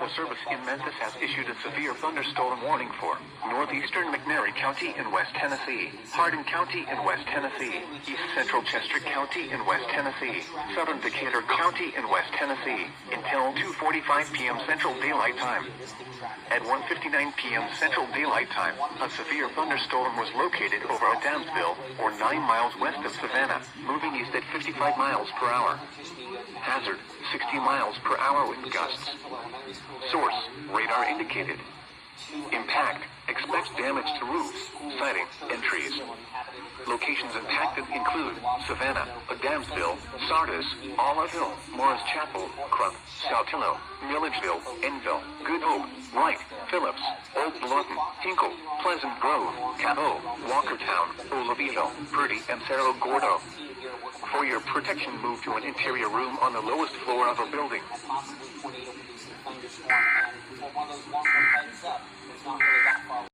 Weather Service in Memphis has issued a severe thunderstorm warning for northeastern McNairy County in West Tennessee, Hardin County in West Tennessee, East Central Chester County in West Tennessee, Southern Decatur County in West Tennessee, until 2:45 p.m. Central Daylight Time. At 1:59 p.m. Central Daylight Time, a severe thunderstorm was located over Adamsville, or 9 miles west of Savannah, moving east at 55 miles per hour. Hazard, 60 miles per hour with gusts. Source, radar indicated. Impact, expects damage to roofs, siding, and trees. Locations impacted include Savannah, Adamsville, Sardis, Olive Hill, Morris Chapel, Crump, Saltillo, Milledgeville, Enville, Good Hope, Wright, Phillips, Old Lawton, Hinkle, Pleasant Grove, Cabot, Walkertown, Oliveville, Purdy, and Cerro Gordo. For your protection, move to an interior room on the lowest floor of a building.